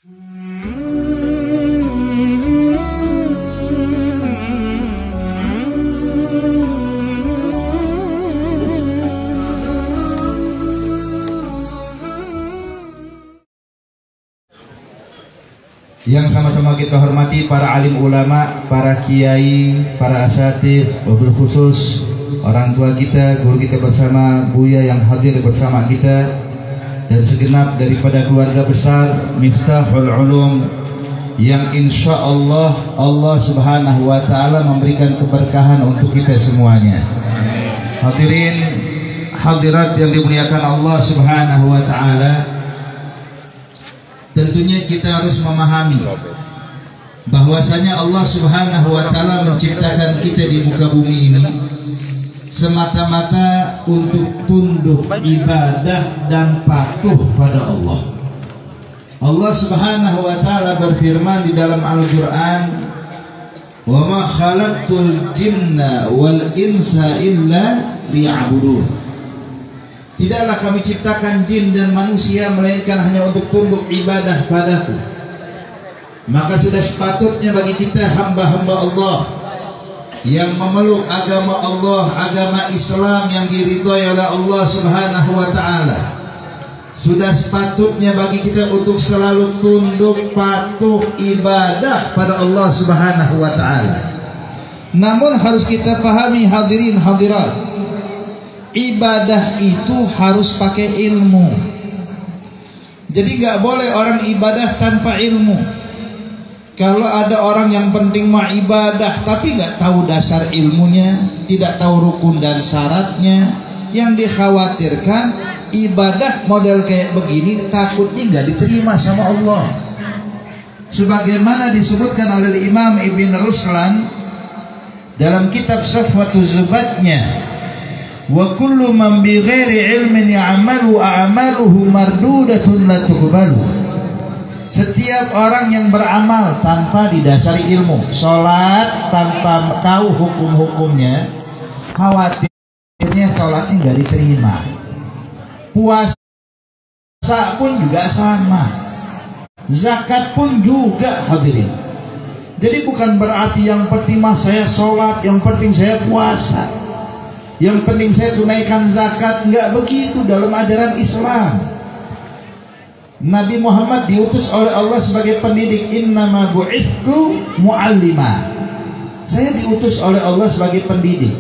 Yang sama-sama kita hormati para alim ulama, para kiai, para asatidz, wabil khusus orang tua kita, guru kita bersama, Buya yang hadir bersama kita, dan segenap daripada keluarga besar Miftahul Ulum yang insya Allah Allah Subhanahu wa Ta'ala memberikan keberkahan untuk kita semuanya. Hadirin hadirat yang dimuliakan Allah Subhanahu wa Ta'ala, tentunya kita harus memahami bahwasanya Allah Subhanahu wa Ta'ala menciptakan kita di muka bumi ini semata-mata untuk tunduk ibadah dan patuh pada Allah. Allah Subhanahu wa Ta'ala berfirman di dalam Al-Qur'an, "Wa ma khalaqtul jinna wal insa illa liya'budun." Tidaklah kami ciptakan jin dan manusia melainkan hanya untuk tunduk ibadah padaku. Maka sudah sepatutnya bagi kita hamba-hamba Allah yang memeluk agama Allah, agama Islam yang diridhoi oleh Allah Subhanahu wa Ta'ala, sudah sepatutnya bagi kita untuk selalu tunduk patuh ibadah pada Allah Subhanahu wa Ta'ala. Namun harus kita pahami hadirin hadirat, ibadah itu harus pakai ilmu. Jadi nggak boleh orang ibadah tanpa ilmu. Kalau ada orang yang penting mah ibadah tapi nggak tahu dasar ilmunya, tidak tahu rukun dan syaratnya, yang dikhawatirkan ibadah model kayak begini takutnya nggak diterima sama Allah. Sebagaimana disebutkan oleh Imam Ibn Ruslan dalam kitab Safwatuz Zubatnya, wa kullu man bi ghairi ilmin ya'malu a'maluhu mardudatun la tuqbalu. Setiap orang yang beramal tanpa didasari ilmu, sholat tanpa tahu hukum-hukumnya, khawatirnya sholatnya nggak diterima. Puasa pun juga sama, zakat pun juga hadirin. Jadi bukan berarti yang penting mah saya sholat, yang penting saya puasa, yang penting saya tunaikan zakat. Nggak begitu dalam ajaran Islam. Nabi Muhammad diutus oleh Allah sebagai pendidik. Innama bu'ithtu mu'allima. Saya diutus oleh Allah sebagai pendidik,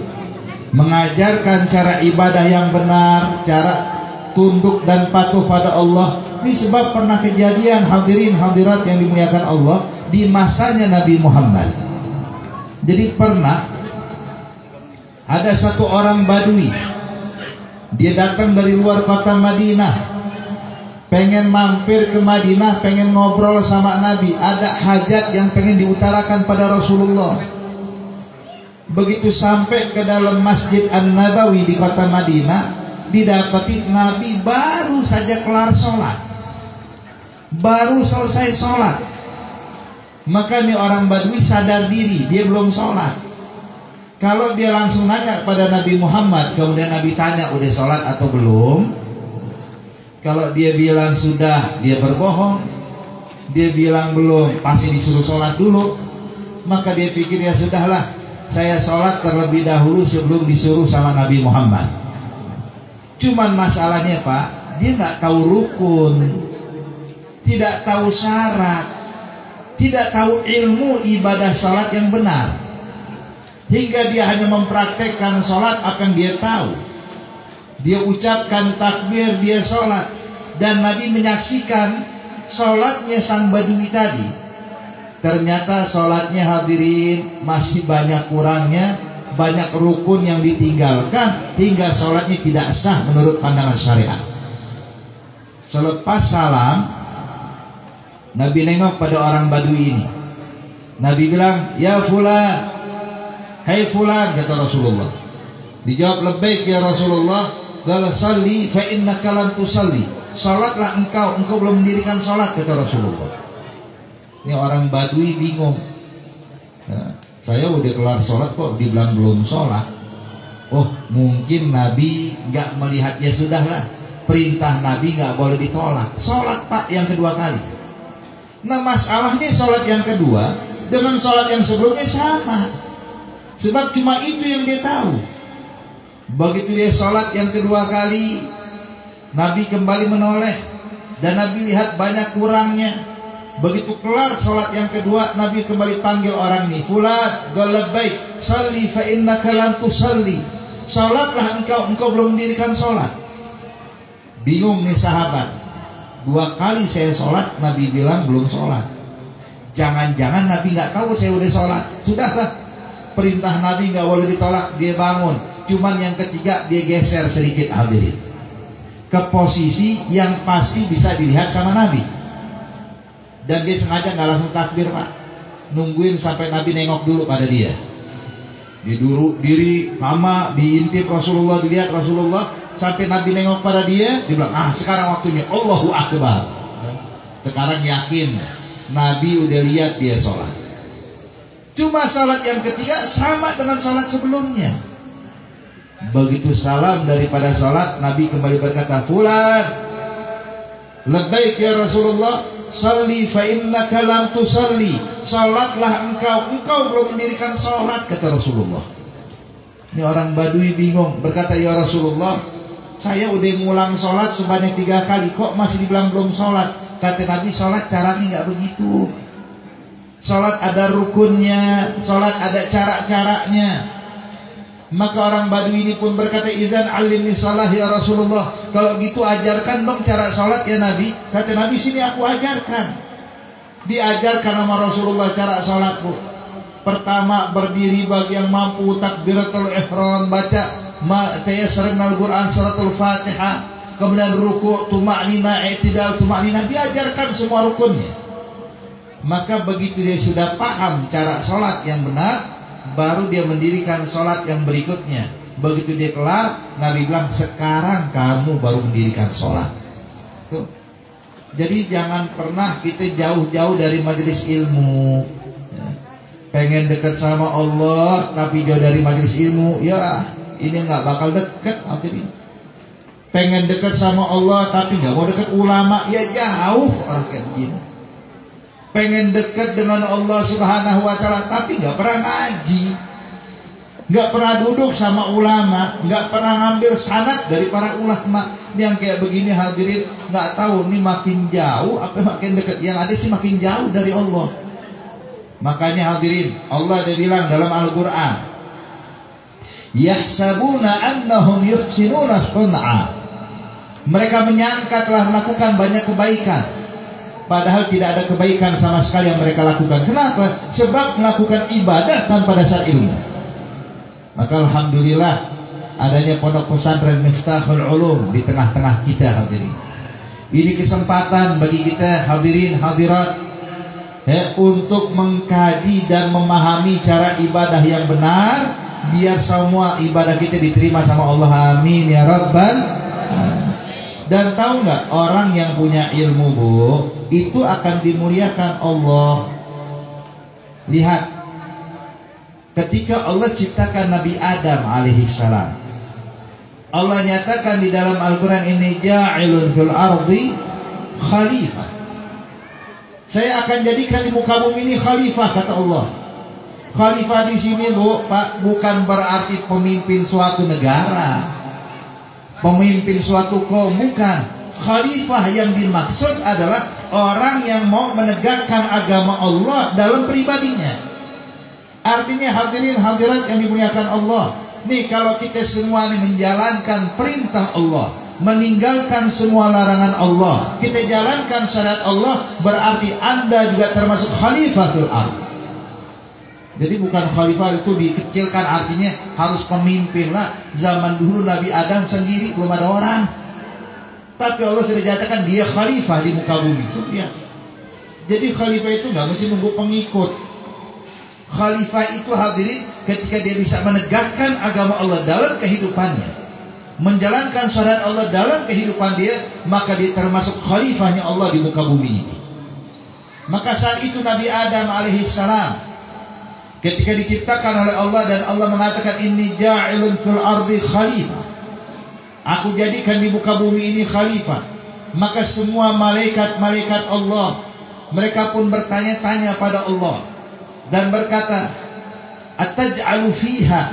mengajarkan cara ibadah yang benar, cara tunduk dan patuh pada Allah. Ini sebab pernah kejadian hadirin hadirat yang dimuliakan Allah di masanya Nabi Muhammad. Jadi pernah ada satu orang Badui, dia datang dari luar kota Madinah, pengen mampir ke Madinah, pengen ngobrol sama Nabi, ada hajat yang pengen diutarakan pada Rasulullah. Begitu sampai ke dalam Masjid An-Nabawi di kota Madinah, didapati Nabi baru saja kelar sholat, baru selesai sholat. Maka nih orang Badui sadar diri, dia belum sholat. Kalau dia langsung nanya kepada Nabi Muhammad, kemudian Nabi tanya udah sholat atau belum, kalau dia bilang sudah, dia berbohong. Dia bilang belum, pasti disuruh sholat dulu. Maka dia pikir ya sudahlah, saya sholat terlebih dahulu sebelum disuruh sama Nabi Muhammad. Cuman masalahnya Pak, dia nggak tahu rukun, tidak tahu syarat, tidak tahu ilmu ibadah sholat yang benar, hingga dia hanya mempraktekkan sholat apa yang dia tahu. Dia ucapkan takbir, dia sholat, dan Nabi menyaksikan sholatnya sang Badui tadi. Ternyata sholatnya hadirin masih banyak kurangnya, banyak rukun yang ditinggalkan, hingga sholatnya tidak sah menurut pandangan syariat. Selepas salam, Nabi nengok pada orang Badui ini. Nabi bilang, ya fulan, hai fulan, kata Rasulullah. Dijawab, labbaik ya Rasulullah. Qala salli fa innaka lam tusalli. Salatlah engkau belum mendirikan salat, kata Rasulullah. Ini orang Badui bingung. Ya, saya udah kelar salat kok dibilang belum salat. Oh, mungkin Nabi nggak melihat, ya sudahlah. Perintah Nabi nggak boleh ditolak. Salat Pak yang kedua kali. Nah masalahnya sholat yang kedua dengan sholat yang sebelumnya sama, sebab cuma itu yang dia tahu. Begitu dia sholat yang kedua kali, Nabi kembali menoleh dan Nabi lihat banyak kurangnya. Begitu kelar sholat yang kedua, Nabi kembali panggil orang ini, fulan, labbaik, salli fa innaka lam tusalli. Sholatlah engkau belum mendirikan sholat. Bingung nih sahabat, 2 kali saya sholat, Nabi bilang belum sholat. Jangan-jangan Nabi nggak tahu saya udah sholat. Sudahlah, perintah Nabi nggak boleh ditolak. Dia bangun. Cuman yang ketiga dia geser sedikit hadirin ke posisi yang pasti bisa dilihat sama Nabi. Dan dia sengaja nggak langsung takbir, Pak. Nungguin sampai Nabi nengok dulu pada dia. Dia duduk diri lama, diintip Rasulullah, dilihat Rasulullah sampai Nabi nengok pada dia. Dia bilang, sekarang waktunya, Allahu Akbar. Sekarang yakin Nabi udah lihat dia sholat. Cuma sholat yang ketiga sama dengan sholat sebelumnya. Begitu salam daripada sholat, Nabi kembali berkata, fulan, labbaik ya Rasulullah, salli fa innaka lam tusalli. Sholatlah engkau belum mendirikan sholat, kata Rasulullah. Ini orang Badui bingung, berkata, ya Rasulullah, saya udah ngulang sholat sebanyak 3 kali, kok masih dibilang belum sholat? Kata Nabi, sholat caranya nggak begitu. Sholat ada rukunnya, sholat ada cara-caranya. Maka orang Badui ini pun berkata, idzan alimni shalah ya Rasulullah, kalau gitu ajarkan dong cara sholat ya Nabi. Kata Nabi, sini aku ajarkan. Diajarkan sama Rasulullah cara sholat, Bu. Pertama, berdiri bagi yang mampu, takbiratul ihram, baca tayassara al-Quran, suratul Fatihah, kemudian ruku', tuma'nina, i'tidal, tuma'nina, diajarkan semua rukunnya. Maka begitu dia sudah paham cara sholat yang benar, baru dia mendirikan sholat yang berikutnya. Begitu dia kelar, Nabi bilang, sekarang kamu baru mendirikan sholat. Tuh. Jadi jangan pernah kita jauh-jauh dari majelis ilmu. Pengen dekat sama Allah tapi jauh dari majelis ilmu, ya ini nggak bakal dekat akhirnya. Pengen dekat sama Allah tapi nggak mau dekat ulama, ya jauh orang kayak begini. Pengen dekat dengan Allah Subhanahu wa Ta'ala tapi nggak pernah ngaji, nggak pernah duduk sama ulama, nggak pernah ngambil sanad dari para ulama. Yang kayak begini hadirin, nggak tahu ini makin jauh apa makin dekat. Yang ada sih makin jauh dari Allah. Makanya hadirin, Allah dia bilang dalam Al-Quran, yahsabuna annahum yuhsinuna sun'a. Mereka menyangka telah melakukan banyak kebaikan, padahal tidak ada kebaikan sama sekali yang mereka lakukan. Kenapa? Sebab melakukan ibadah tanpa dasar ilmu. Maka alhamdulillah adanya pondok pesantren Miftahul Ulum di tengah-tengah kita hadirin. Ini kesempatan bagi kita hadirin hadirat untuk mengkaji dan memahami cara ibadah yang benar, biar semua ibadah kita diterima sama Allah. Amin ya Rabbal alamin. Dan tahu nggak, orang yang punya ilmu, Bu, itu akan dimuliakan Allah. Lihat, ketika Allah ciptakan Nabi Adam alaihissalam, Allah nyatakan di dalam Al-Quran, ini ja'ilun fil ardi khalifah. Saya akan jadikan di muka bumi ini khalifah, kata Allah. Khalifah di sini, Bu, Pak, bukan berarti pemimpin suatu negara, pemimpin suatu kaum, bukan. Khalifah yang dimaksud adalah orang yang mau menegakkan agama Allah dalam pribadinya. Artinya hadirin hadirat yang dimuliakan Allah, nih kalau kita semua ini menjalankan perintah Allah, meninggalkan semua larangan Allah, kita jalankan syariat Allah, berarti Anda juga termasuk khalifah fil ardh. Jadi bukan khalifah itu dikecilkan, artinya harus pemimpin lah. Zaman dulu Nabi Adam sendiri belum ada orang, tapi Allah sudah nyatakan dia khalifah di muka bumi. Ya. Jadi khalifah itu nggak mesti nunggu pengikut. Khalifah itu hadirin ketika dia bisa menegakkan agama Allah dalam kehidupannya, menjalankan syariat Allah dalam kehidupan dia, maka dia termasuk khalifahnya Allah di muka bumi ini. Maka saat itu Nabi Adam alaihissalam ketika diciptakan oleh Allah dan Allah mengatakan, inni ja'ilun fil ardi khalifah, aku jadikan di muka bumi ini khalifah. Maka semua malaikat-malaikat Allah, Mereka pun bertanya-tanya pada Allah dan berkata, ataj'alu fiha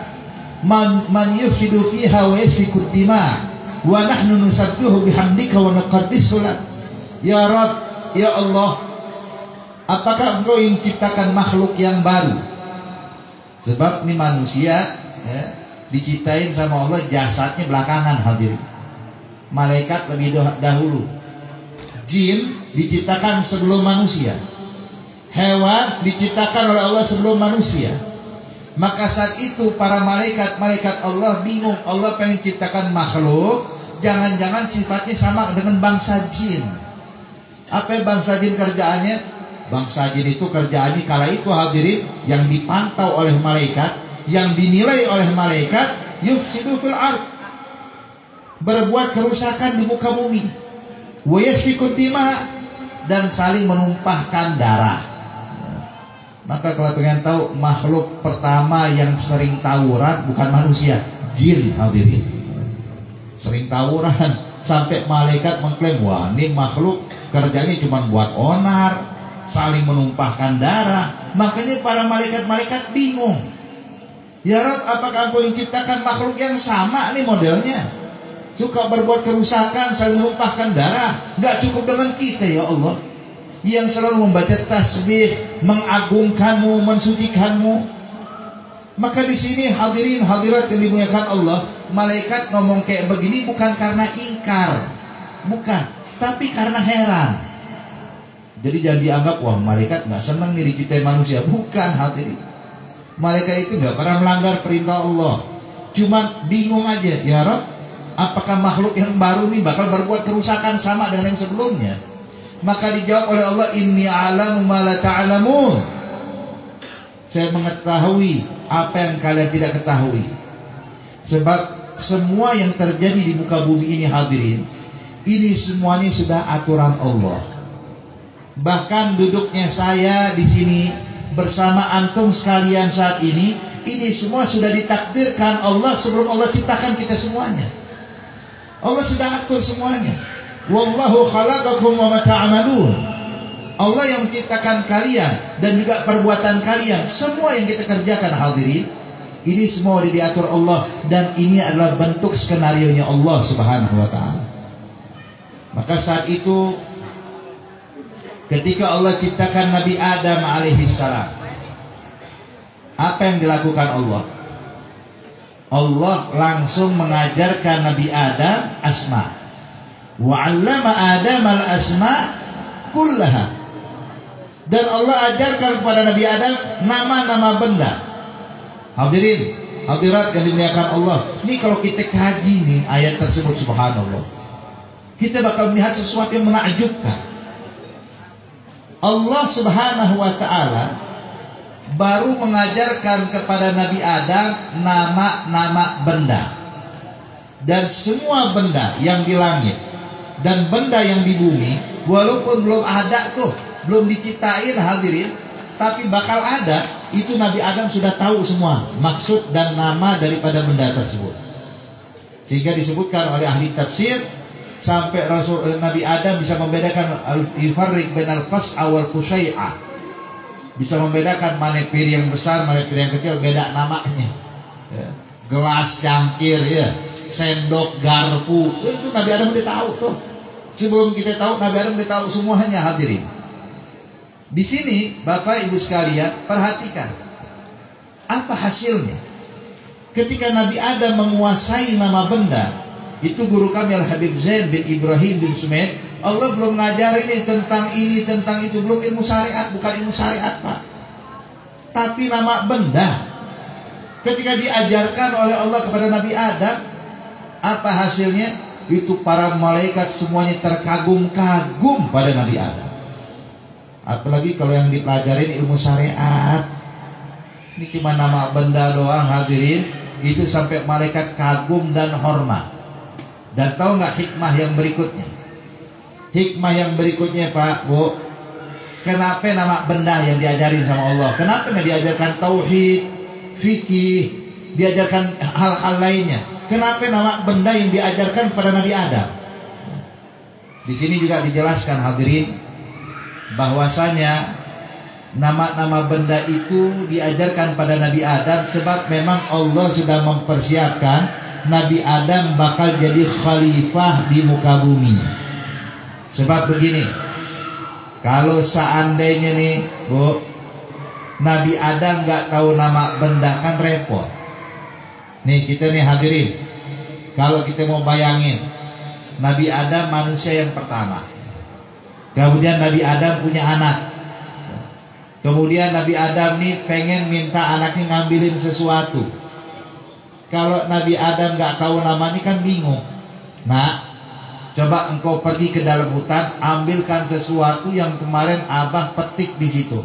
man yufsidu fiha wa yasfiku dima wa nahnu nusabbihu bihamdika wa nuqaddisu lak. Ya Rabb, ya Allah, apakah Engkau yang ciptakan makhluk yang baru? Sebab ini manusia ya, diciptain sama Allah jasadnya belakangan hadirin. Malaikat lebih dahulu. Jin diciptakan sebelum manusia. Hewan diciptakan oleh Allah sebelum manusia. Maka saat itu para malaikat Allah bingung. Allah pengen ciptakan makhluk, jangan-jangan sifatnya sama dengan bangsa jin. Apa bangsa jin kerjaannya? Bangsa jin itu kerjaannya kala itu hadirin, yang dipantau oleh malaikat, yang dinilai oleh malaikat, yufsidu fil ard, berbuat kerusakan di muka bumi, wa yasfiku dima, dan saling menumpahkan darah. Maka kalau pengen tahu makhluk pertama yang sering tawuran bukan manusia, jin hadirin. Sering tawuran sampai malaikat mengklaim, wah ini makhluk kerjanya cuma buat onar, saling menumpahkan darah. Makanya para malaikat bingung. Ya Rabb, apakah Engkau yang ciptakan makhluk yang sama nih modelnya? Suka berbuat kerusakan, saling menumpahkan darah. Gak cukup dengan kita ya Allah, yang selalu membaca tasbih, mengagungkanmu, mensucikanmu. Maka di sini hadirin hadirat yang dimuliakan Allah, malaikat ngomong kayak begini bukan karena ingkar, bukan, tapi karena heran. Jadi jangan dianggap wah malaikat nggak senang nih diciptain manusia, bukan hadirin. Malaikat itu nggak pernah melanggar perintah Allah, cuma bingung aja. Ya Rabb, apakah makhluk yang baru nih bakal berbuat kerusakan sama dengan yang sebelumnya? Maka dijawab oleh Allah, inni a'lamu ma la ta'lamun. Saya mengetahui apa yang kalian tidak ketahui. Sebab semua yang terjadi di muka bumi ini hadirin, ini semuanya sudah aturan Allah. Bahkan duduknya saya di sini bersama antum sekalian saat ini semua sudah ditakdirkan Allah sebelum Allah ciptakan kita semuanya. Allah sudah atur semuanya. Wallahu khalaqakum wa ma ta'malun. Allah yang menciptakan kalian dan juga perbuatan kalian, semua yang kita kerjakan hadirin, ini semua diatur Allah, dan ini adalah bentuk skenario-nya Allah Subhanahu wa taala. Maka saat itu ketika Allah ciptakan Nabi Adam alaihi salam, apa yang dilakukan Allah? Allah langsung mengajarkan Nabi Adam asma. Wa 'allama Adam al-asma kullaha. Dan Allah ajarkan kepada Nabi Adam nama-nama benda. Hadirin, hadirat yang dimuliakan Allah. Ini kalau kita kaji nih ayat tersebut, subhanallah, kita bakal melihat sesuatu yang menakjubkan. Allah Subhanahu wa taala baru mengajarkan kepada Nabi Adam nama-nama benda. Dan semua benda yang di langit dan benda yang di bumi, walaupun belum ada tuh, belum diciptain hadirin, tapi bakal ada, itu Nabi Adam sudah tahu semua maksud dan nama daripada benda tersebut. Sehingga disebutkan oleh ahli tafsir, sampai Nabi Adam bisa membedakan al-ifarriq bainal qas'a wal qusai'ah, bisa membedakan mana piring yang besar, mana piring yang kecil, beda namanya ya. Gelas, cangkir ya, sendok, garpu, itu Nabi Adam udah tahu tuh. Sebelum kita tahu, Nabi Adam udah tahu semuanya hadirin. Di sini Bapak Ibu sekalian perhatikan apa hasilnya. Ketika Nabi Adam menguasai nama benda, itu guru kami Al-Habib Zain bin Ibrahim bin Sumaid, Allah belum ngajarin ini tentang itu, belum ilmu syariat, bukan ilmu syariat Pak, tapi nama benda. Ketika diajarkan oleh Allah kepada Nabi Adam, apa hasilnya? Itu para malaikat semuanya terkagum-kagum pada Nabi Adam. Apalagi kalau yang dipelajarin ilmu syariat, ini cuma nama benda doang hadirin, itu sampai malaikat kagum dan hormat. Dan tahu nggak hikmah yang berikutnya? Hikmah yang berikutnya Pak, Bu, kenapa nama benda yang diajarin sama Allah? Kenapa nggak diajarkan tauhid, fikih, diajarkan hal-hal lainnya? Kenapa nama benda yang diajarkan pada Nabi Adam? Di sini juga dijelaskan hadirin, bahwasanya nama-nama benda itu diajarkan pada Nabi Adam sebab memang Allah sudah mempersiapkan Nabi Adam bakal jadi khalifah di muka bumi. Sebab begini, kalau seandainya nih Bu, Nabi Adam nggak tahu nama benda kan repot. Nih kita nih hadirin, kalau kita mau bayangin Nabi Adam manusia yang pertama, kemudian Nabi Adam punya anak, kemudian Nabi Adam nih pengen minta anaknya ngambilin sesuatu. Kalau Nabi Adam nggak tahu namanya kan bingung. Nah, coba engkau pergi ke dalam hutan, ambilkan sesuatu yang kemarin abah petik di situ.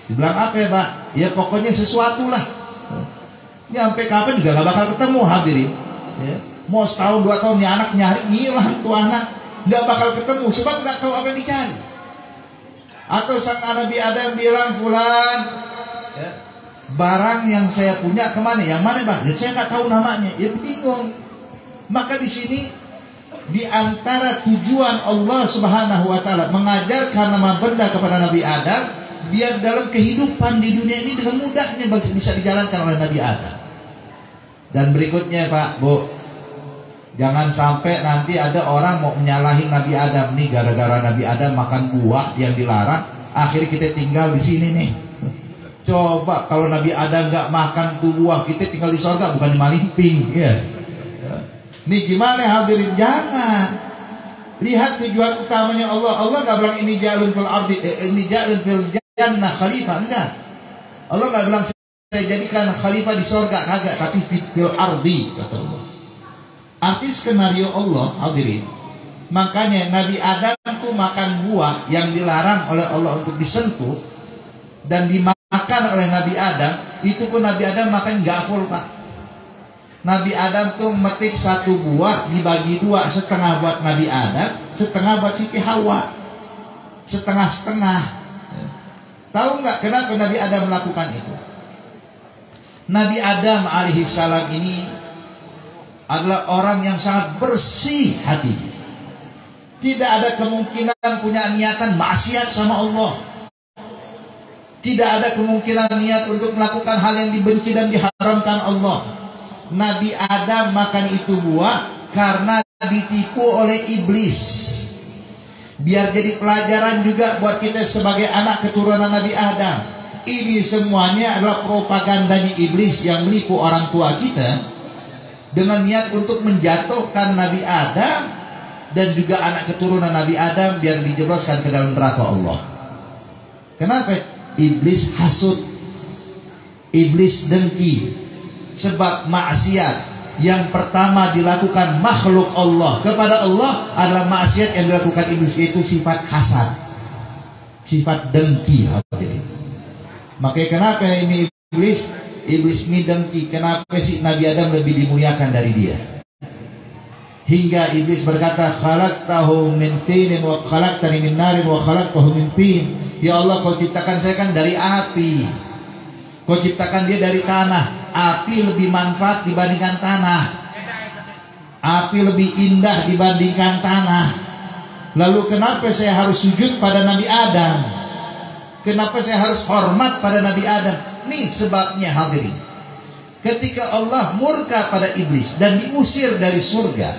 Dibilang apa ya Pak? Ya pokoknya sesuatu lah. Ini sampai kapan juga gak bakal ketemu hadirin. Ya. Mau setahun 2 tahun nih anak nyari ngilang tuh anak, gak bakal ketemu sebab gak tahu apa yang dicari. Atau sang Nabi Adam bilang pulang, ya, barang yang saya punya kemana? Yang mana Bang? Ya, saya gak tahu namanya. Ya bingung. Maka di sini di antara tujuan Allah Subhanahu wa taala mengajarkan nama benda kepada Nabi Adam biar dalam kehidupan di dunia ini dengan mudahnya bisa dijalankan oleh Nabi Adam. Dan berikutnya Pak, Bu, jangan sampai nanti ada orang mau menyalahi Nabi Adam nih gara-gara Nabi Adam makan buah yang dilarang, akhirnya kita tinggal di sini nih. Coba kalau Nabi Adam nggak makan tuh buah, kita tinggal di surga bukan di Malimping, ya. Nih gimana hadirin? Jangan. Lihat tujuan utamanya Allah. Allah nggak bilang ini jalun fil ardi, ini jalun fil jannah khalifah, enggak. Allah nggak bilang saya jadikan khalifah di surga, kagak, tapi fil ardi kata Allah. Arti skenario Allah hadirin. Makanya Nabi Adam tuh makan buah yang dilarang oleh Allah untuk disentuh dan dimakan oleh Nabi Adam. Itu pun Nabi Adam makan nggak full Pak. Nabi Adam tuh metik 1 buah dibagi 2, setengah buat Nabi Adam, setengah buat Siti Hawa, setengah-setengah. Tahu nggak kenapa Nabi Adam melakukan itu? Nabi Adam alaihissalam ini adalah orang yang sangat bersih hati. Tidak ada kemungkinan punya niatan maksiat sama Allah. Tidak ada kemungkinan niat untuk melakukan hal yang dibenci dan diharamkan Allah. Nabi Adam makan itu buah karena ditipu oleh iblis. Biar jadi pelajaran juga buat kita sebagai anak keturunan Nabi Adam. Ini semuanya adalah propagandanya iblis yang menipu orang tua kita dengan niat untuk menjatuhkan Nabi Adam dan juga anak keturunan Nabi Adam biar dijebloskan ke dalam neraka Allah. Kenapa? Iblis hasut, iblis dengki. Sebab maksiat yang pertama dilakukan makhluk Allah kepada Allah adalah maksiat yang dilakukan iblis, yaitu sifat hasad, sifat dengki. Makanya kenapa ini iblis ini dengki? Kenapa sih Nabi Adam lebih dimuliakan dari dia? Hingga iblis berkata, khalaqtahu min tinin wa khalaqtani min narin wa khalaqtahu min tin. Ya Allah, kau ciptakan saya kan dari api, kau ciptakan dia dari tanah. Api lebih manfaat dibandingkan tanah. Api lebih indah dibandingkan tanah. Lalu kenapa saya harus sujud pada Nabi Adam? Kenapa saya harus hormat pada Nabi Adam? Nih sebabnya hadirin. Ketika Allah murka pada iblis dan diusir dari surga,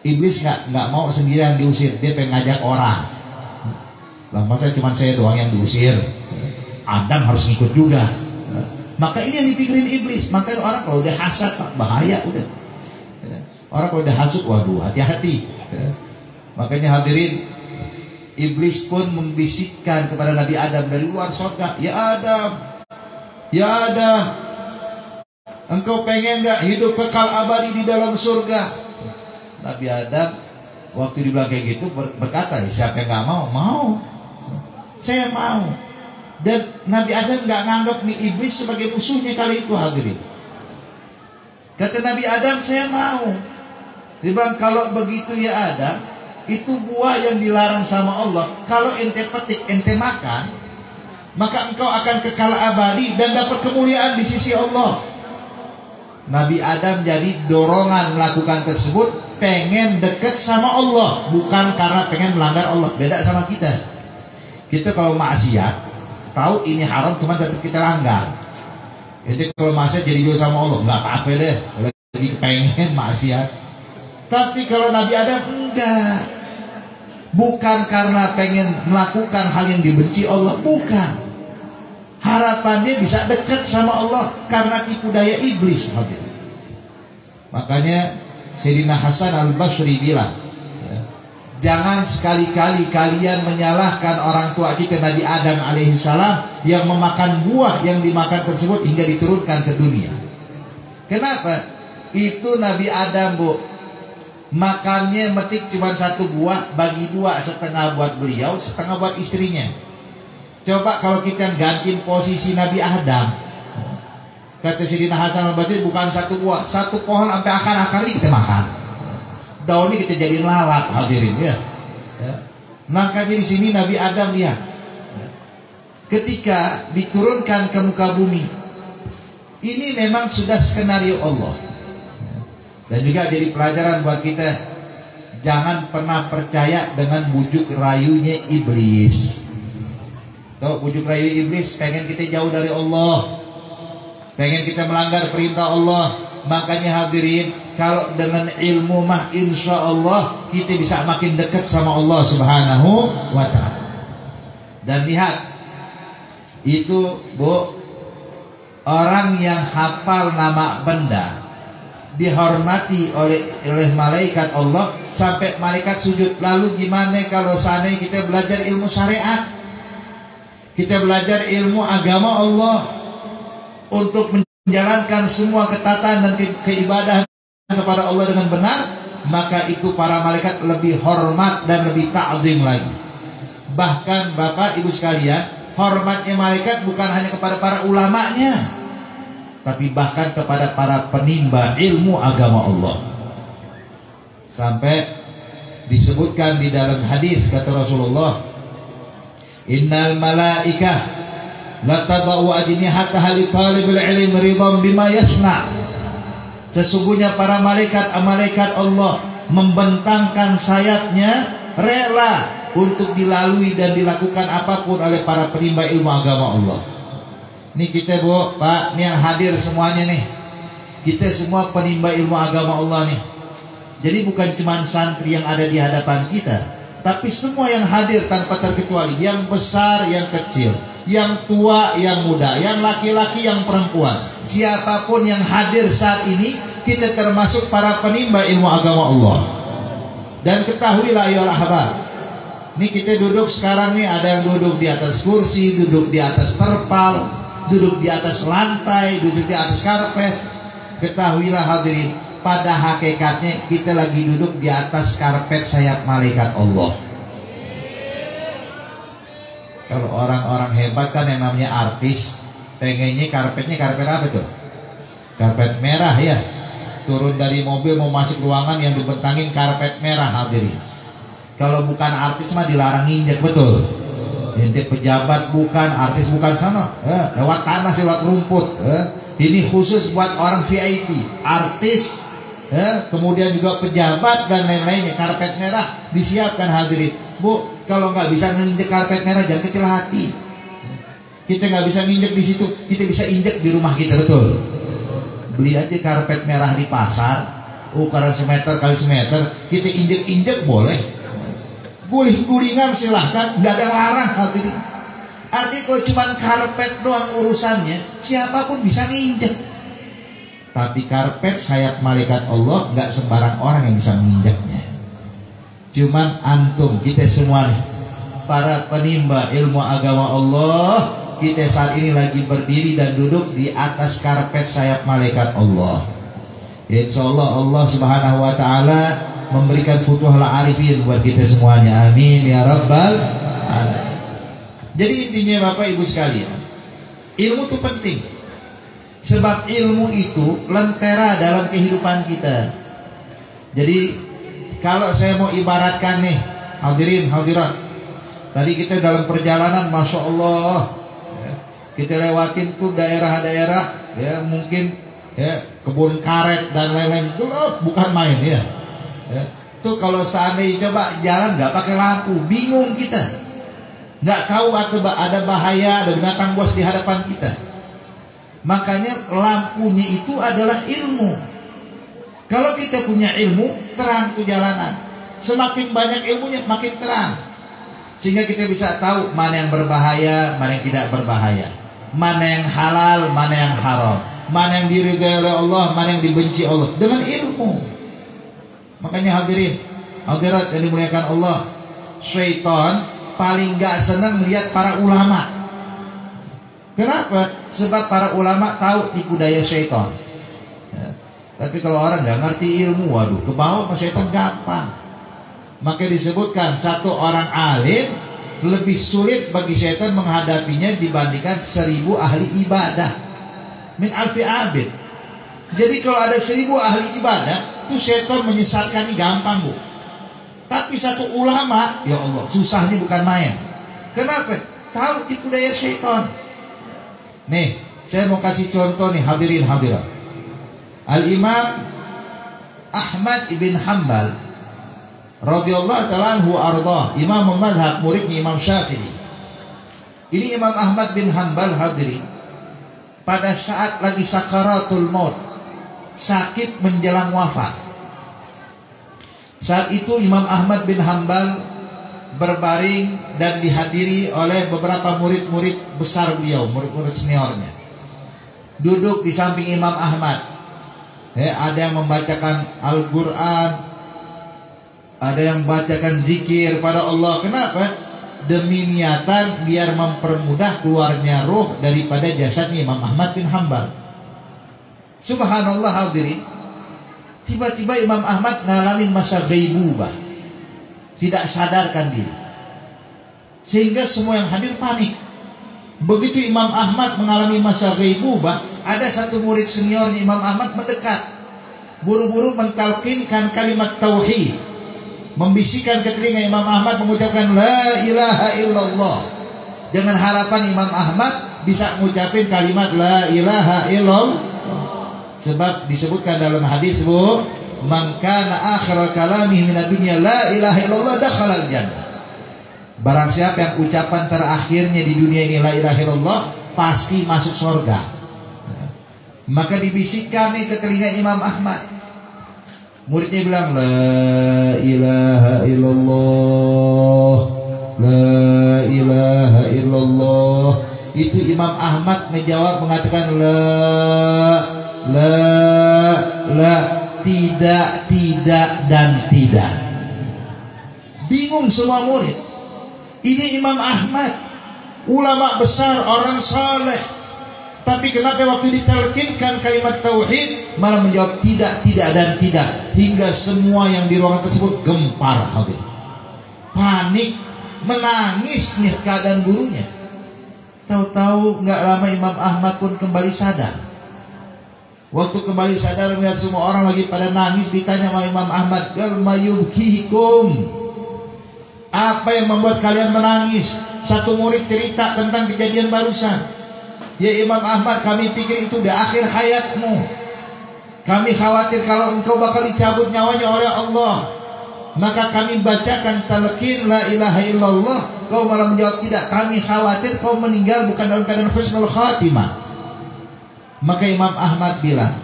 iblis nggak mau sendirian diusir, dia pengen ngajak orang. Lah masa cuma saya doang yang diusir? Adam harus ngikut juga. Maka ini yang dipikirin iblis. Makanya orang kalau udah hasad Pak, bahaya udah. Orang kalau udah hasut, waduh hati-hati. Makanya hadirin, iblis pun membisikkan kepada Nabi Adam dari luar surga, ya Adam, engkau pengen gak hidup kekal abadi di dalam surga? Nabi Adam waktu dibilang kayak gitu berkata, siapa yang gak mau? Mau, saya mau. Dan Nabi Adam nggak nganggap nih iblis sebagai musuhnya kali itu hadirin. Kata Nabi Adam, saya mau. Dia bilang, kalau begitu ya Adam, itu buah yang dilarang sama Allah, kalau ente petik, ente makan, maka engkau akan kekal abadi dan dapat kemuliaan di sisi Allah. Nabi Adam jadi dorongan melakukan tersebut pengen dekat sama Allah, bukan karena pengen melanggar Allah. Beda sama kita. Kita kalau maksiat, tahu ini haram, cuma tetap kita langgar. Jadi kalau maksiat jadi dosa sama Allah, nggak apa-apa deh. Lagi pengen maksiat. Tapi kalau Nabi Adam enggak. Bukan karena pengen melakukan hal yang dibenci Allah, bukan. Harapan dia bisa dekat sama Allah karena tipu daya iblis. Makanya Sayyidina Hasan al-Basri bilang, jangan sekali-kali kalian menyalahkan orang tua kita Nabi Adam alaihissalam yang memakan buah yang dimakan tersebut hingga diturunkan ke dunia. Kenapa? Itu Nabi Adam, Bu, makannya metik cuma satu buah, bagi dua, setengah buat beliau, setengah buat istrinya. Coba kalau kita gantiin posisi Nabi Adam, kata Sayyidina Hasan al-Basri, bukan satu buah, satu pohon sampai akar-akarnya kita makan. Daunnya kita jadiin lalap, hadirin ya. Makanya di sini Nabi Adam lihat, ketika diturunkan ke muka bumi, ini memang sudah skenario Allah. Dan juga jadi pelajaran buat kita, jangan pernah percaya dengan bujuk rayunya iblis. Tahu bujuk rayu iblis, pengen kita jauh dari Allah, pengen kita melanggar perintah Allah. Makanya hadirin, kalau dengan ilmu mah insya Allah kita bisa makin dekat sama Allah Subhanahu wa ta'ala. Dan lihat, itu Bu, orang yang hafal nama benda dihormati oleh malaikat Allah sampai malaikat sujud. Lalu gimana kalau seandainya kita belajar ilmu syariat, kita belajar ilmu agama Allah untuk menjalankan semua ketatan dan keibadahan kepada Allah dengan benar, maka itu para malaikat lebih hormat dan lebih ta'zim lagi. Bahkan Bapak Ibu sekalian, hormatnya malaikat bukan hanya kepada para ulamanya, tapi bahkan kepada para penimba ilmu agama Allah. Sampai disebutkan di dalam hadis, kata Rasulullah, innal malaikah la tadau ajnihataha li talibil ilmi ridhan bima yasna. Sesungguhnya para malaikat Allah membentangkan sayapnya rela untuk dilalui dan dilakukan apapun oleh para penimba ilmu agama Allah. Ini kita Bu, Pak, ini yang hadir semuanya nih, kita semua penimba ilmu agama Allah nih. Jadi bukan cuma santri yang ada di hadapan kita, tapi semua yang hadir tanpa terkecuali, yang besar, yang kecil, yang tua, yang muda, yang laki-laki, yang perempuan, siapapun yang hadir saat ini, kita termasuk para penimba ilmu agama Allah. Dan ketahuilah ya ahbab, ini kita duduk sekarang nih, ada yang duduk di atas kursi, duduk di atas terpal, duduk di atas lantai, duduk di atas karpet. Ketahuilah hadirin, pada hakikatnya kita lagi duduk di atas karpet sayap malaikat Allah. Kalau orang-orang hebat kan yang namanya artis, pengennya karpetnya karpet apa tuh? Karpet merah ya. Turun dari mobil mau masuk ruangan yang dibentangin karpet merah, hadirin. Kalau bukan artis mah dilarang injek, betul. Ente pejabat bukan, artis bukan sana, lewat tanah, lewat rumput. Ini khusus buat orang VIP, artis, kemudian juga pejabat dan lain-lainnya. Karpet merah disiapkan, hadirin. Bu, kalau nggak bisa nginjek karpet merah, jangan kecil hati. Kita nggak bisa nginjek di situ, kita bisa injek di rumah kita, betul. Beli aja karpet merah di pasar, ukuran semeter kali semeter, kita injek-injek boleh. Guling-gulingan silahkan, nggak ada larang, hadirin. Artinya kalau cuma karpet doang urusannya, siapapun bisa nginjek. Tapi karpet sayap malaikat Allah nggak sembarang orang yang bisa menginjaknya. Cuman antum, kita semua nih, para penimba ilmu agama Allah, kita saat ini lagi berdiri dan duduk di atas karpet sayap malaikat Allah. Insya Allah Allah Subhanahu wa ta'ala memberikan futuhul arifin buat kita semuanya. Amin ya rabbal alamin. Jadi intinya Bapak Ibu sekalian, ilmu itu penting. Sebab ilmu itu lentera dalam kehidupan kita. Jadi kalau saya mau ibaratkan nih, hadirin hadirat, tadi kita dalam perjalanan, Masya Allah, kita lewatin tuh daerah-daerah, ya mungkin ya kebun karet dan lain-lain, itu bukan main ya. Tuh kalau seandainya coba jalan nggak pakai lampu, bingung kita. nggak tahu ada bahaya, ada binatang buas di hadapan kita. Makanya lampunya itu adalah ilmu. Kalau kita punya ilmu, terang ke jalanan. Semakin banyak ilmunya, makin terang. Sehingga kita bisa tahu mana yang berbahaya, mana yang tidak berbahaya, mana yang halal, mana yang haram, mana yang diridhai oleh Allah, mana yang dibenci Allah, dengan ilmu. Makanya hadirin, hadirat yang dimuliakan Allah, syaitan paling gak senang melihat para ulama. Kenapa? Sebab para ulama tahu tipu daya syaitan. Ya. Tapi kalau orang gak ngerti ilmu, waduh, ke bawah sama syaitan gampang. Maka disebutkan satu orang alim lebih sulit bagi syaitan menghadapinya dibandingkan 1000 ahli ibadah. Min alfi abid. Jadi kalau ada 1000 ahli ibadah, itu syaitan menyesatkan ini gampang, Bu. Tapi satu ulama, ya Allah, susahnya bukan main. Kenapa? Tahu tipu daya syaitan. Nih, saya mau kasih contoh nih, hadirin hadirat. Al-Imam Ahmad ibn Hanbal radhiyallahu ta'ala anhu arda, imam mazhab, muridnya Imam Syafi'i. Ini Imam Ahmad bin Hanbal, hadirin, pada saat lagi sakaratul maut, sakit menjelang wafat. Saat itu Imam Ahmad bin Hanbal berbaring dan dihadiri oleh beberapa murid-murid besar beliau, murid-murid seniornya. Duduk di samping Imam Ahmad. Ada yang membacakan Al-Quran, ada yang membacakan zikir pada Allah. Kenapa? Demi niatan biar mempermudah keluarnya roh daripada jasadnya Imam Ahmad bin Hanbal. Subhanallah hadirin, tiba-tiba Imam Ahmad ngalamin masa ghaibubah, tidak sadarkan diri, sehingga semua yang hadir panik. Begitu Imam Ahmad mengalami masa ghaibubah, ada satu murid seniornya Imam Ahmad mendekat, buru-buru mentalkinkan kalimat tauhid, membisikkan ke telinga Imam Ahmad mengucapkan la ilaha illallah, dengan harapan Imam Ahmad bisa mengucapkan kalimat la ilaha illallah. Sebab disebutkan dalam hadis, Bu, man kana akhir kalamihi minad dunya la ilaha illallah dakhala al-jannah. Barang siapa yang ucapan terakhirnya di dunia ini la ilaha illallah, pasti masuk surga. Maka dibisikkan nih ke telinga Imam Ahmad. Muridnya bilang la ilaha illallah, la ilaha illallah. Itu Imam Ahmad menjawab mengatakan la, tidak dan tidak. Bingung semua murid. Ini Imam Ahmad, ulama besar, orang saleh, tapi kenapa waktu ditalkinkan kalimat tauhid malah menjawab tidak dan tidak, hingga semua yang di ruangan tersebut gempar, habis panik, menangis nih keadaan gurunya. Tahu-tahu nggak lama Imam Ahmad pun kembali sadar. Waktu kembali sadar melihat semua orang lagi pada nangis, ditanya sama Imam Ahmad, "Gal mayubkikum?" Apa yang membuat kalian menangis? Satu murid cerita tentang kejadian barusan. Ya Imam Ahmad, kami pikir itu di akhir hayatmu. Kami khawatir kalau engkau bakal dicabut nyawanya oleh Allah. Maka kami bacakan talqin la ilaha illallah, kau malah menjawab tidak. Kami khawatir kau meninggal bukan dalam keadaan husnul khatimah. Maka Imam Ahmad bilang,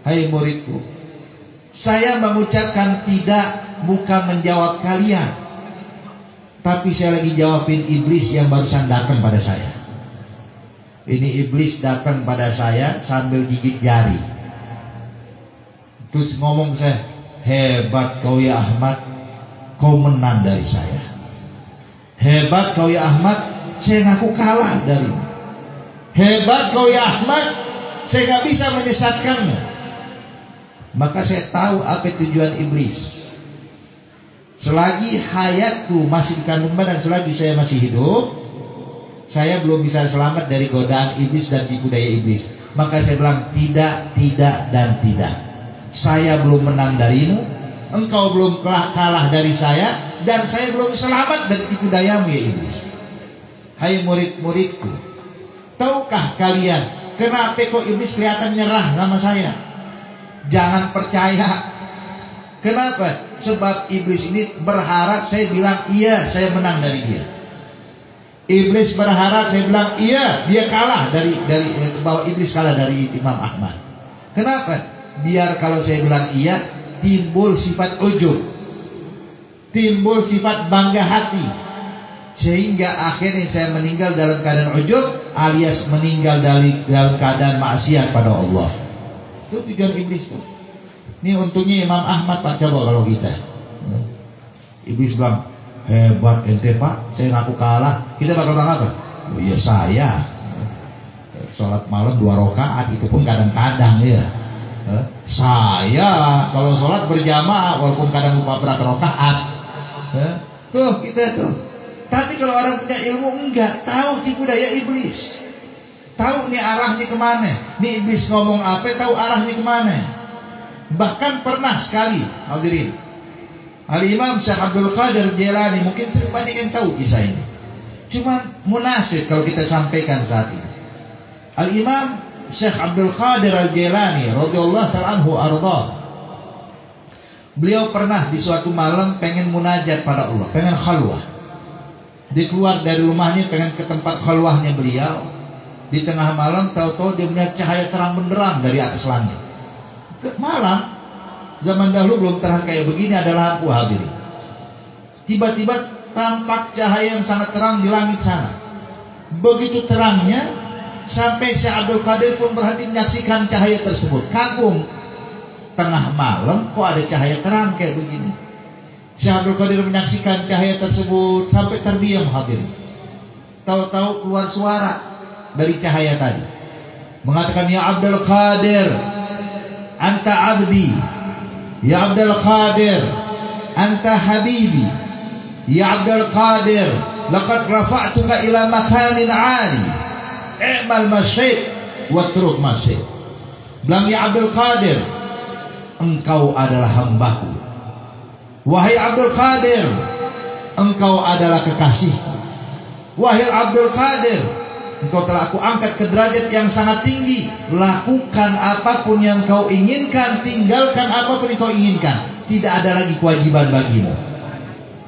hai muridku, saya mengucapkan tidak bukan menjawab kalian, tapi saya lagi jawabin iblis yang barusan datang pada saya. Ini iblis datang pada saya sambil gigit jari. Terus ngomong saya, hebat kau ya Ahmad, kau menang dari saya. Hebat kau ya Ahmad, saya ngaku kalah darimu. Hebat kau ya Ahmad, saya gak bisa menyesatkanmu. Maka saya tahu apa tujuan iblis. Selagi hayatku masih di kandung badan, selagi saya masih hidup, saya belum bisa selamat dari godaan iblis dan tipu daya iblis. Maka saya bilang tidak dan tidak. Saya belum menang darimu, engkau belum kalah dari saya, dan saya belum selamat dari tipu dayamu ya iblis. Hai murid-muridku, tahukah kalian kenapa kok iblis kelihatan nyerah sama saya? Jangan percaya. Kenapa? Sebab iblis ini berharap saya bilang iya, saya menang dari dia. Iblis berharap, saya bilang iya, dia kalah dari bahwa iblis kalah dari Imam Ahmad. Kenapa? Biar kalau saya bilang iya, timbul sifat ujub, timbul sifat bangga hati, sehingga akhirnya saya meninggal dalam keadaan ujub, alias meninggal dalam keadaan maksiat pada Allah. Itu tujuan iblis tuh. Ini untungnya Imam Ahmad Pak, coba kalau kita. Iblis bilang, hebat ente Pak, saya ngaku kalah. Kita bakal bilang apa? Oh iya saya sholat malam 2 rakaat, itu pun kadang-kadang ya. Saya kalau sholat berjamaah walaupun kadang lupa berapa rakaat. Tuh kita tuh. Tapi kalau orang punya ilmu enggak, tahu tipu daya iblis, tahu nih arahnya kemana. Nih iblis ngomong apa, tahu arahnya kemana. Bahkan pernah sekali, hadirin, Al-Imam Syekh Abdul Qadir Jailani, mungkin banyak yang tahu kisah ini, cuma munasib kalau kita sampaikan saat ini. Al-Imam Syekh Abdul Qadir Al-Jailani radhiyallahu ta'ala anhu arda, beliau pernah di suatu malam pengen munajat pada Allah, pengen khalwah. Dia keluar dari rumahnya pengen ke tempat khalwahnya beliau. Di tengah malam tahu-tahu dia melihat cahaya terang benderang dari atas langit. Malam, zaman dahulu belum terang kayak begini, ada lampu hadirin. Tiba-tiba tampak cahaya yang sangat terang di langit sana. Begitu terangnya sampai Syekh Abdul Qadir pun berhenti menyaksikan cahaya tersebut. Kagum, tengah malam kok ada cahaya terang kayak begini. Syekh Abdul Qadir menyaksikan cahaya tersebut sampai terdiam hadirin. Tahu-tahu keluar suara dari cahaya tadi, mengatakan, ya Abdul Qadir, anta abdi, ya Abdul Qadir, anta habibi, ya Abdul Qadir, laqad rafa'tuka ila makanin 'ali, i'mal ma syi'ta watruk ma syi'ta. Bilang, ya Abdul Qadir, engkau adalah hambaku. Wahai Abdul Qadir, engkau adalah kekasihku. Wahai Abdul Qadir, engkau telah aku angkat ke derajat yang sangat tinggi. Lakukan apapun yang kau inginkan, tinggalkan apapun yang kau inginkan. Tidak ada lagi kewajiban bagimu.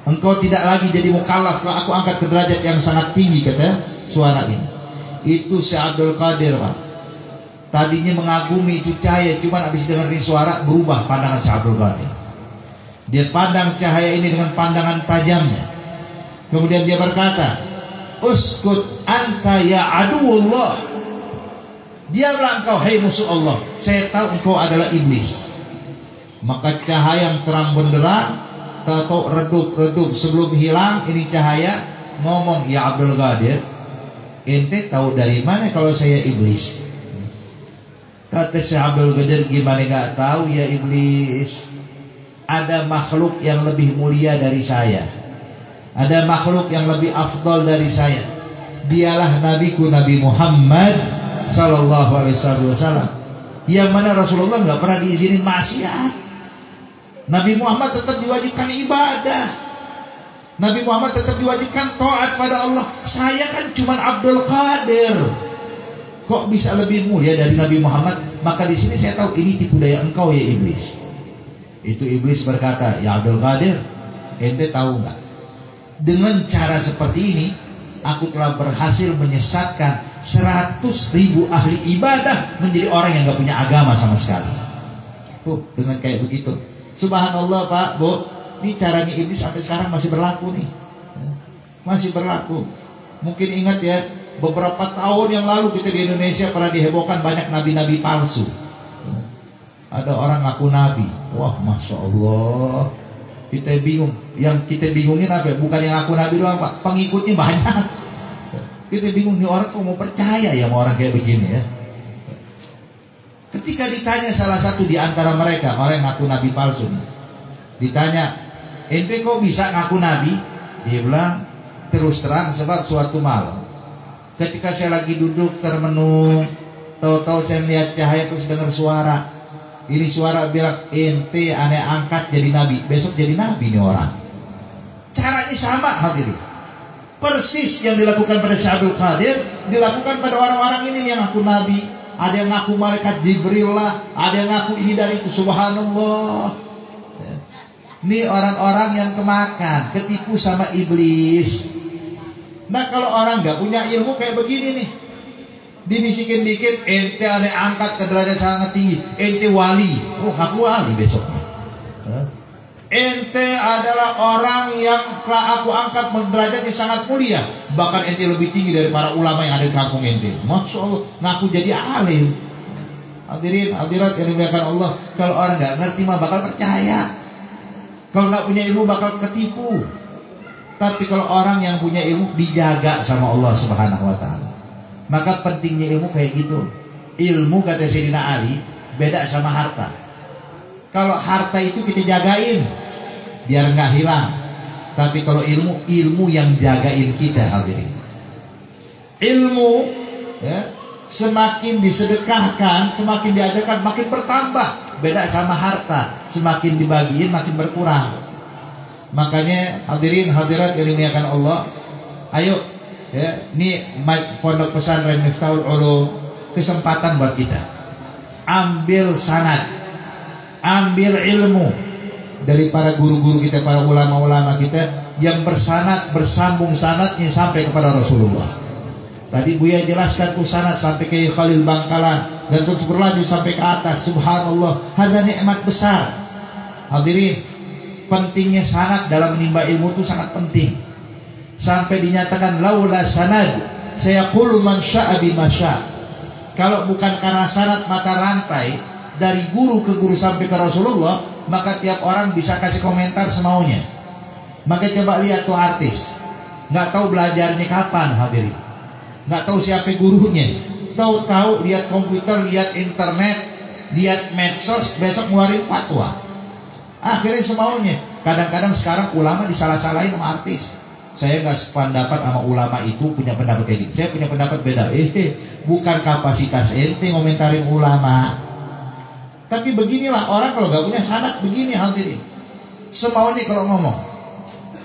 Engkau tidak lagi jadi mukallaf, telah aku angkat ke derajat yang sangat tinggi, kata suara ini. Itu Syekh Abdul Qadir Pak. Tadinya mengagumi itu cahaya, cuma habis dengerin suara berubah pandangan Syekh Abdul Qadir. Dia pandang cahaya ini dengan pandangan tajamnya. Kemudian dia berkata, uskut anta ya aduwullah. Diamlah engkau, hai musuh Allah, saya tahu engkau adalah iblis. Maka cahaya yang terang benderang tahu redup sebelum hilang ini cahaya, ngomong, ya Abdul Qadir, ente tahu dari mana kalau saya iblis? Kata Syekh Abdul Qadir, gimana gak tahu ya iblis? Ada makhluk yang lebih mulia dari saya, ada makhluk yang lebih afdal dari saya. Dialah nabiku, Nabi Muhammad sallallahu alaihi wasallam, yang mana Rasulullah nggak pernah diizinin maksiat. Nabi Muhammad tetap diwajibkan ibadah, Nabi Muhammad tetap diwajibkan taat pada Allah. Saya kan cuma Abdul Qadir, kok bisa lebih mulia dari Nabi Muhammad? Maka di sini saya tahu ini tipu daya engkau ya iblis. Itu iblis berkata, ya Abdul Qadir, ente tahu nggak? Dengan cara seperti ini, aku telah berhasil menyesatkan 100.000 ahli ibadah menjadi orang yang nggak punya agama sama sekali. Tuh, dengan kayak begitu. Subhanallah Pak, Bu, ini caranya iblis sampai sekarang masih berlaku nih, masih berlaku. Mungkin ingat ya, beberapa tahun yang lalu kita di Indonesia pernah dihebohkan banyak nabi-nabi palsu. Ada orang ngaku nabi, wah masya Allah, kita bingung. Yang kita bingungin apa? Bukan yang ngaku nabi doang Pak, pengikutnya banyak. Kita bingung, nih orang kok mau percaya ya sama orang kayak begini ya. Ketika ditanya salah satu di antara mereka, orang yang ngaku nabi palsu nih, ditanya, ente kok bisa ngaku nabi? Dia bilang, terus terang, sebab suatu malam ketika saya lagi duduk termenung, tahu-tahu saya melihat cahaya, terus dengar suara. Ini suara bilang, ente aneh angkat jadi nabi, besok jadi nabi nih orang. Caranya sama hadirin, persis yang dilakukan pada Syekh Abdul Qadir dilakukan pada orang-orang ini yang ngaku nabi. Ada yang ngaku malaikat Jibril lah, ada yang ngaku ini dari itu. Subhanallah. Ini orang-orang yang kemakan, ketipu sama iblis. Nah kalau orang nggak punya ilmu kayak begini nih, dibisikin dikit, ente aneh angkat ke derajat sangat tinggi, ente wali, oh aku wali besoknya. Ente adalah orang yang aku angkat derajatnya sangat mulia, bahkan ente lebih tinggi dari para ulama yang ada di kampung ente. Masya Allah, ngaku jadi alim. Hadirin hadirat yang dimuliakan Allah, kalau orang nggak ngerti mah bakal percaya, kalau nggak punya ilmu bakal ketipu. Tapi kalau orang yang punya ilmu dijaga sama Allah Subhanahu Wa Taala, maka pentingnya ilmu kayak gitu. Ilmu kata Sayyidina Ali beda sama harta. Kalau harta itu kita jagain biar nggak hilang, tapi kalau ilmu yang jagain kita. Hadirin, ilmu ya, semakin disedekahkan, semakin diadakan, makin bertambah. Beda sama harta, semakin dibagiin makin berkurang. Makanya hadirin hadirat yang dimuliakan Allah, ayo ya, ini Pondok Pesantren Miftahul Ulum, kesempatan buat kita ambil sanad, ambil ilmu dari para guru-guru kita, para ulama-ulama kita yang bersanad, bersambung sanadnya sampai kepada Rasulullah. Tadi Buya jelaskan tuh sanad sampai ke Khalil Bangkalan dan terus berlanjut sampai ke atas. Subhanallah, ada nikmat besar. Hadirin, pentingnya sanad dalam menimba ilmu itu sangat penting. Sampai dinyatakan laula sanad sayaqulu man syaa bima syaa. Kalau bukan karena sanad mata rantai dari guru ke guru sampai ke Rasulullah, maka tiap orang bisa kasih komentar semaunya. Maka coba lihat tuh artis, nggak tahu belajarnya kapan. Hadirin, nggak tahu siapa gurunya, tahu-tahu lihat komputer, lihat internet, lihat medsos, besok ngeluarin fatwa. Akhirnya semaunya. Kadang-kadang sekarang ulama disalah-salahin sama artis. Saya nggak sependapat sama ulama itu, punya pendapat kayak gitu. Saya punya pendapat beda. Bukan kapasitas ente ngomentarin ulama. Tapi beginilah orang kalau nggak punya sanad begini. Hadirin, semaunya kalau ngomong.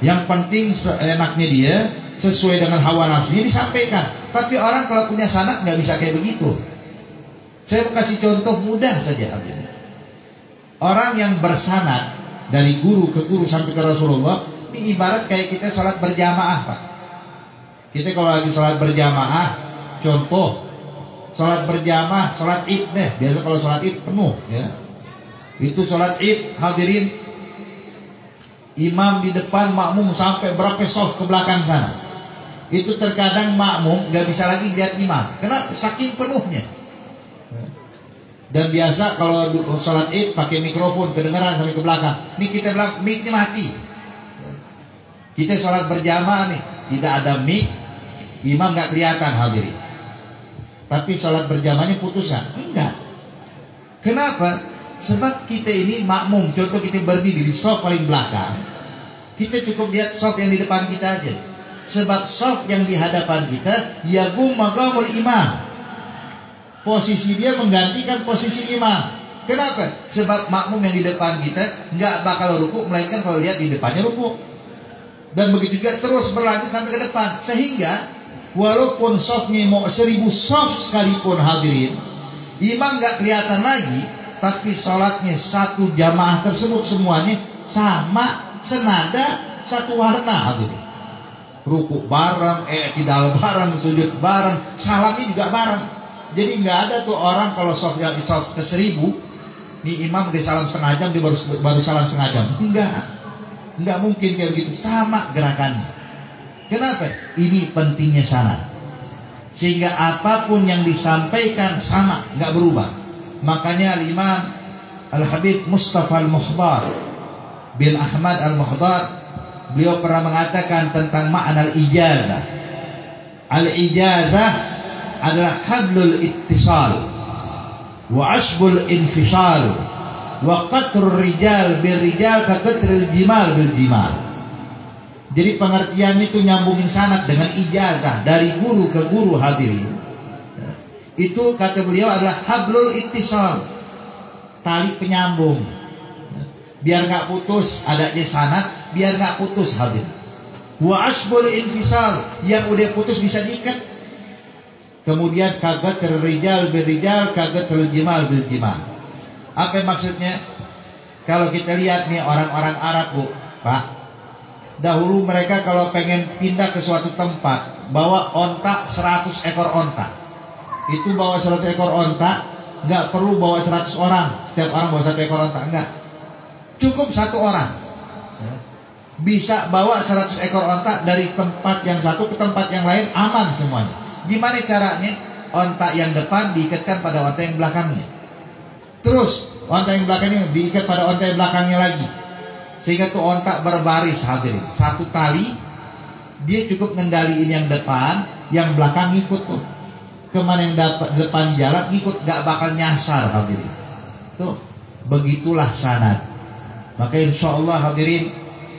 Yang penting seenaknya dia, sesuai dengan hawa nafsunya disampaikan. Tapi orang kalau punya sanad nggak bisa kayak begitu. Saya mau kasih contoh mudah saja. Hadirin, orang yang bersanad dari guru ke guru sampai ke Rasulullah, ini ibarat kayak kita sholat berjamaah, Pak. Kita kalau lagi sholat berjamaah, contoh sholat berjamaah, sholat id deh. Biasa kalau sholat id penuh ya. Itu sholat id, hadirin, imam di depan, makmum sampai berapa soft ke belakang sana. Itu terkadang makmum gak bisa lagi lihat imam, kenapa? Saking penuhnya. Dan biasa kalau sholat id pakai mikrofon, kedengaran sampai ke belakang. Ini kita bilang mic-nya mati. Kita sholat berjamaah nih, tidak ada mic, imam nggak kelihatan. Hadirin, tapi sholat berjamaahnya putus nggak? Enggak. Kenapa? Sebab kita ini makmum. Contoh kita berdiri di shaf paling belakang, kita cukup lihat shaf yang di depan kita aja. Sebab shaf yang di hadapan kita yagum maqamul imam, posisi dia menggantikan posisi imam. Kenapa? Sebab makmum yang di depan kita nggak bakal ruku, melainkan kalau lihat di depannya ruku. Dan begitu juga terus berlanjut sampai ke depan. Sehingga walaupun safnya mau 1000 saf sekalipun, hadirin, imam nggak kelihatan lagi, tapi sholatnya satu jamaah tersebut semuanya sama, senada, satu warna. Hadirin, ruku bareng, tidak bareng, sujud bareng, salamnya juga bareng. Jadi nggak ada tuh orang kalau saf yang saf ke 1000, nih imam udah salam setengah jam, dia baru salam setengah jam. Enggak mungkin kayak begitu, sama gerakannya. Kenapa? Ini pentingnya sanad. Sehingga apapun yang disampaikan sama, enggak berubah. Makanya Imam Al-Habib Mustafa Al-Muhdar bin Ahmad Al-Muhdar, beliau pernah mengatakan tentang makna al-ijazah. Al-ijazah adalah hablul ittisal wa asbul infisal wa qatrul rijal bil rijal ka qatril jimal bil jimal. Jadi pengertiannya itu nyambungin sanad dengan ijazah dari guru ke guru. Hadirin, itu kata beliau adalah hablul ittisal, tali penyambung, biar nggak putus. Adanya sanad biar nggak putus. Hadirin, wa asbul infisal, yang udah putus bisa diikat. Kemudian kagat rijal bil rijal kagat jimal bil jimal. Apa maksudnya? Kalau kita lihat nih orang-orang Arab, Bu, Pak, Dahulu mereka kalau pengen pindah ke suatu tempat, bawa onta 100 ekor onta. Itu bawa 100 ekor onta, nggak perlu bawa 100 orang. Setiap orang bawa 1 ekor onta, enggak. Cukup 1 orang. Bisa bawa 100 ekor onta dari tempat yang satu ke tempat yang lain, aman semuanya. Gimana caranya? Onta yang depan diikatkan pada onta yang belakangnya. Terus onta yang belakangnya diikat pada onta yang belakangnya lagi. Sehingga tuh onta berbaris, hadirin. Satu tali, dia cukup ngendaliin yang depan, yang belakang ngikut tuh. Kemana yang depan jalan ngikut, gak bakal nyasar, hadirin. Tuh, begitulah sanad. Maka insya Allah, hadirin,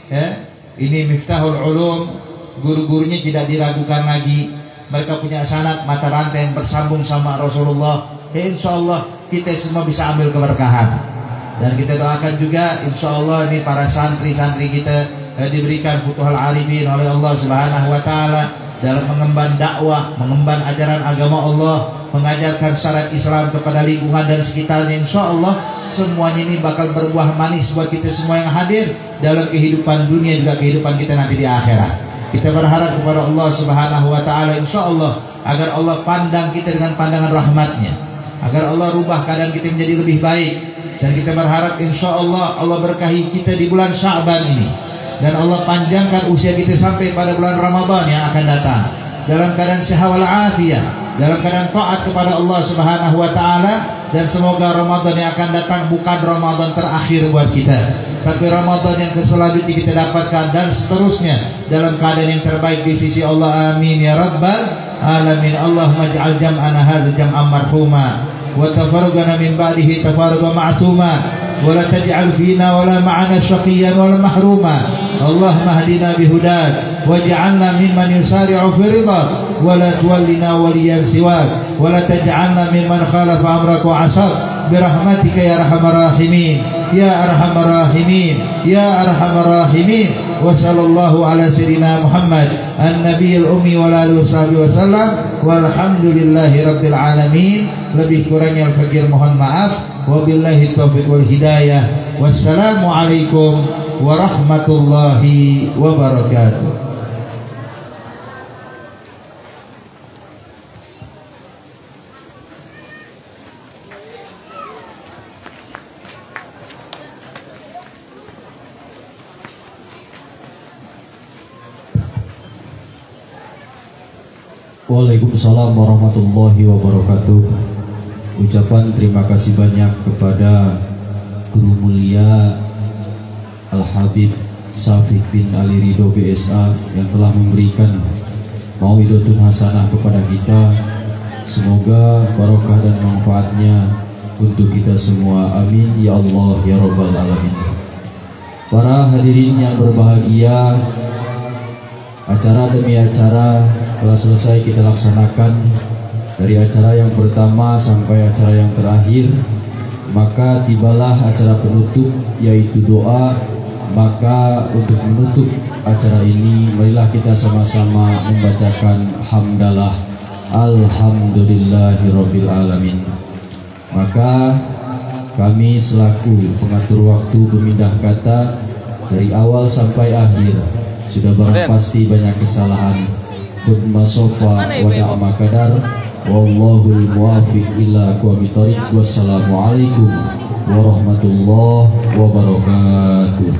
ya, ini Miftahul Ulum, guru-gurunya tidak diragukan lagi. Mereka punya sanad mata rantai yang bersambung sama Rasulullah. Ya, insya Allah kita semua bisa ambil keberkahan. Dan kita doakan juga insya Allah ini para santri-santri kita diberikan futuhul arifin oleh Allah Subhanahu wa Ta'ala dalam mengemban dakwah, mengemban ajaran agama Allah, mengajarkan syariat Islam kepada lingkungan dan sekitarnya. Insya Allah semuanya ini bakal berbuah manis buat kita semua yang hadir dalam kehidupan dunia juga kehidupan kita nanti di akhirat. Kita berharap kepada Allah Subhanahu wa Ta'ala insya Allah agar Allah pandang kita dengan pandangan rahmatnya, agar Allah rubah keadaan kita menjadi lebih baik. Dan kita berharap insya Allah Allah berkahi kita di bulan Sya'ban ini, dan Allah panjangkan usia kita sampai pada bulan Ramadan yang akan datang dalam keadaan sehat wal afiat, dalam keadaan taat kepada Allah Subhanahu wa Ta'ala. Dan semoga Ramadan yang akan datang bukan Ramadan terakhir buat kita, tapi Ramadan yang selanjutnya kita dapatkan dan seterusnya dalam keadaan yang terbaik di sisi Allah. Amin ya rabbal alamin. Allahumma ij'al jam'ana hadza jam'an marhuma wa tafarraqana min ba'dihi tafarruqan ma'tuma wa la taj'al fina wa la ma'ana shaqiyyan wa la mahruma. Allahumma hdina bihudak waj'alna mimman yusari'u fi ridha wa la tuwallina waliyan siwak wa la taj'alna mimman khalafa amraka wa 'asab birahmatika ya arhamar rahimin ya arhamar rahimin ya arhamar rahimin. Wa sallallahu ala sayyidina Muhammad an-nabiyil ummi wa alihi wasallam walhamdulillahi rabbil alamin. Lebih kurangnya al-fakir mohon maaf. Wabillahi taufiq wal hidayah. Wassalamu alaikum warahmatullahi wabarakatuh. Waalaikumsalam warahmatullahi wabarakatuh. Ucapan terima kasih banyak kepada Guru Mulia Al-Habib Syafiq bin Ali Ridho BSA yang telah memberikan mau'idatun hasanah kepada kita. Semoga barokah dan manfaatnya untuk kita semua. Amin ya Allah ya Rabbal Alamin. Para hadirin yang berbahagia, acara demi acara telah selesai kita laksanakan, dari acara yang pertama sampai acara yang terakhir. Maka tibalah acara penutup, yaitu doa. Maka untuk menutup acara ini, marilah kita sama-sama membacakan hamdalah alhamdulillahirabbil alamin. Maka kami selaku pengatur waktu pemindah kata dari awal sampai akhir sudah barang pasti banyak kesalahan. Khutbah sofa wa da'ma kadar wallahul muwafiq ila aqwamit thoriq. Wassalamualaikum warahmatullahi wabarakatuh.